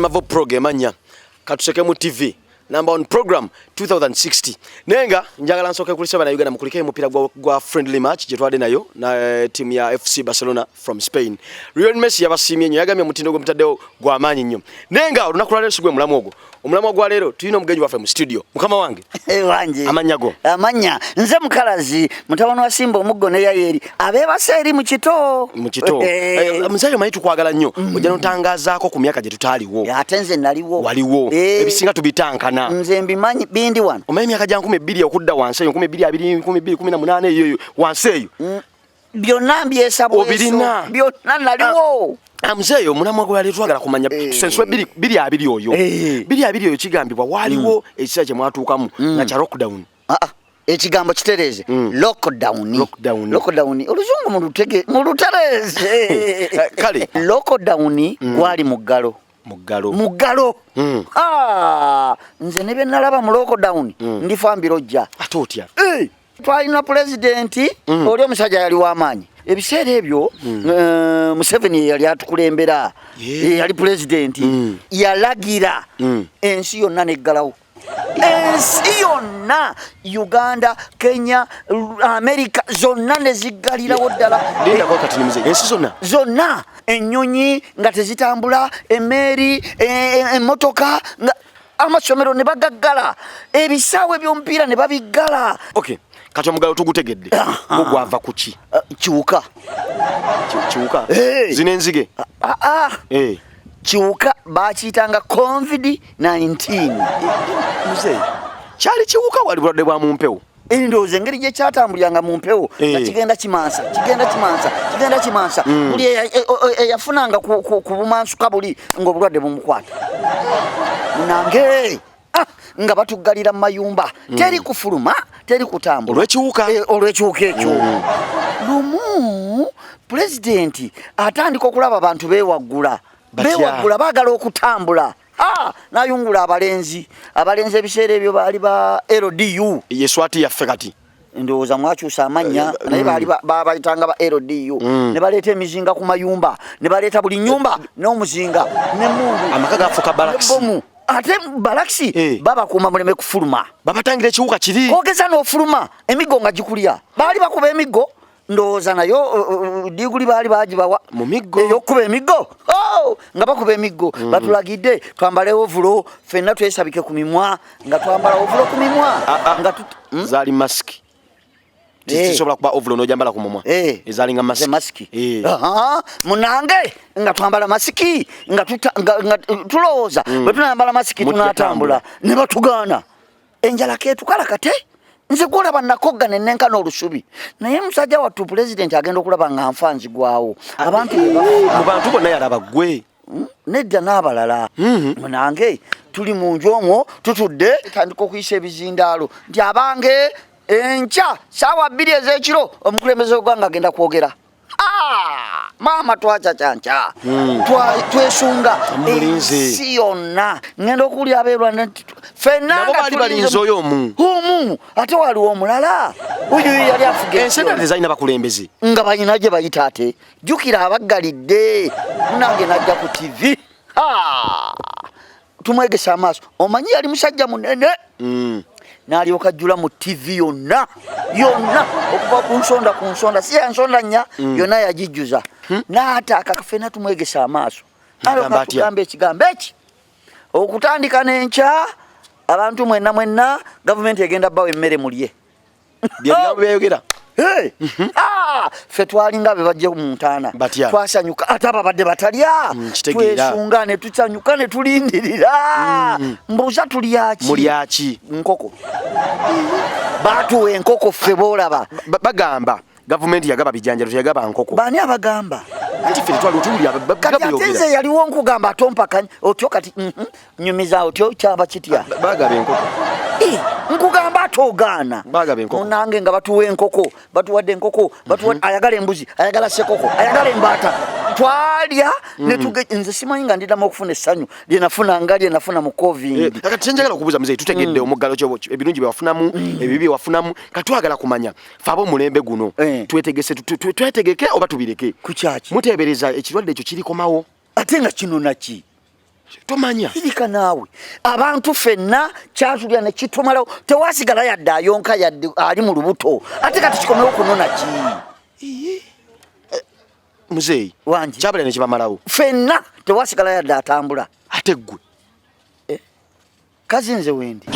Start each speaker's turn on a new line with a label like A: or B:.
A: Mavo program anya Katusekemu TV number one program 2060 nenga njagala nsoke kulisaba na Uganda mukulike mupira gwa friendly match jetwade nayo na team ya FC Barcelona from Spain. Lionel Messi yabasimye nyo yagamye mutindo gwo mutadeo gwa manyi nnyo nenga olunakulala lesugwe mulamu ogwo omulamu gwa lero tulina omugenyi waffe mu studio mukama wange
B: wange
A: amanyago
B: amanya Mzee Mukalazi mutabano wa Simba omuggo ne yayeri abebase eri mu kito
A: muzaayo manyi tukwagala nnyo ojja notangazaako ku myaka gye tutaaliwo
B: ate nze naliwo
A: waliwo ebisinga tubitankana
B: nze mbimanyi bindi wano
A: omanyi myaka gya 12 okudda wansi eyo 12 18 eyo wansi eyo
B: byonna mbyesabweso byonna naliwo
A: Mzee omulamu gwa lero twagala kumanya tusenswe biri abiri oyo kigambibwa waliwo ekisa kye mwatuukamu na cha lockdown
B: ekigambo kitereze lockdown oluzungu mu lutereze
A: kale
B: lockdown gwali muggalo nze ne byenalaba mu lockdown ndifambira ojja
A: atotya
B: twalina president oli omusajja yali w'amaanyi ebiseera ebyo Museveni yali atukulembera yali president yalagira ensi yonna neggalawo ensi yonna Uganda Kenya America zonna neziggalirawo ddala
A: ensi
B: zonna ennyonyi nga tezitambula emmeri emmotoka amasomero ne bagaggala ebisaawe by'omupiira ne babiggala
A: okay kati omugalo tugutegedde mugwava kuki
B: kiwuka
A: zine enzige
B: kiwuka bakiyitanga COVID-19
A: Mzee kyali kiwuka wali bulwadde bwa mumpewo
B: endowooza engeri gye kyatambuliranga mu mpewo nga kigenda kimansa buli eyafunanga ku bumansuka buli ng'obulwadde bumukwata munange nga batuggalira mu mayumba teri kufuluma teri kutambula olw'ekiwuka ekyo lumu pulezidenti atandika okulaba abantu beewaggula baagala okutambula nayungula abalenzi ebiseera ebyo baali ba LDU
A: yeswati yaffe kati
B: ndowooza mwakyusa amannya naye baali babayitanga ba LDU ne baleeta emizinga ku mayumba ne baleeta buli nyumba n'omuzinga n'emmundu
A: amaka gafuka balakisi
B: ate balakisi babakuuma muleme kufuluma
A: babatangira ekiwuka kiri
B: kwogeza n'ofuluma emiggo nga gikulya baali bakuba emiggo ndowooza nayo diguli baali bagibawa
A: mu miggo
B: ey'okuba emiggo nga bakuba emiggo batulagidde twambale ovulo ffenna twesabike ku mimwa nga twambala ovulo ku mimwa
A: zaali masiki tisobola kuba ovulo n'ojambala ku mumwa ezaalinga masiki
B: munange nga twambala masiki nga tulowooza bwe tunayambala masiki tunatambula ne batugaana enjala keetukala kate nze gwolaba nakoggana ennenkana olusubi naye musajja wattu pulezidenti agenda okulaba nga nfa nzigwawo abantu
A: mu bantu bonna yalaba ggwe
B: nedda n'abalala munange tuli mu nju omwo tutudde tandika okuyisa ebizindaalo nti abange enkya saawa 2 ez'ekiro omukulembeze w'eggwanga agenda kwogera maama twacacyanca twesunga ensi yonna ngenda okuwulira abeerwana ffenna
A: baali balinze oyo
B: omu ate waliwo omulala oyo yali afuga
A: ensi endala tezalina bakulembeze
B: nga balina gye bayita ate jjukira abaggalidde nange najja ku TV tumwegesa amaaso omanyi yali musajja munene n'alyoka ajjula mu TV yonna okuva ku nsonda si yansonda nnya yonna yagijjuza n'ataaka ffenna tumwegesa amaaso alyoka tugamba ekigambo eki okutandika n'enkya abantu mwenna gavumenti egenda bbawo emmere mulye
A: byeyogera
B: ffe twalinga be bajje mu ntaana twasanyuka ate ababadde batalya twesungane tusanyuka ne tulindirira mbuuza tulyaki
A: mulyaki
B: nkoko batuwa enkoko ffe boolaba
A: bagamba gavumenti yagaba bijanjalo yagaba nkoko
B: bani abagamba
A: anti ffe twali otulya
B: kati atenze yaliwo nkugamba atompakanya otyo kati nyumiza otyo kyaba kitya
A: bagaba enkoko
B: nkugamba atogaana munange nga batuwa enkoko batuwadde enkoko ayagala embuzi ayagala sekoko ayagala embaata twalya nze simanyi nga ndiddamu okufuna essanyu lyenafuna mu covid
A: kati kyenjagala okubuuza muzeeyi tutegedde omuggalo kyo ebirungi bye wafunamu ebibi bye wafunamu katwagala kumanya fe ab'omulembe guno twetegeke oba tubireke
B: kukyaki
A: muteebereza ekirwadde ekyo kirikomawo
B: ate nga kino naki
A: tomanya
B: kirika naawe abantu ffenna kyatulya ne kitumalawo tewasigala yadde ayonka yadde ali mu lubuto ate kati kikomewo kunona ki
A: muzeeyi
B: wangi
A: kyabala ne kibamalawo
B: ffenna tewasigala yadde atambula
A: ate ggwe
B: kazi nze wendi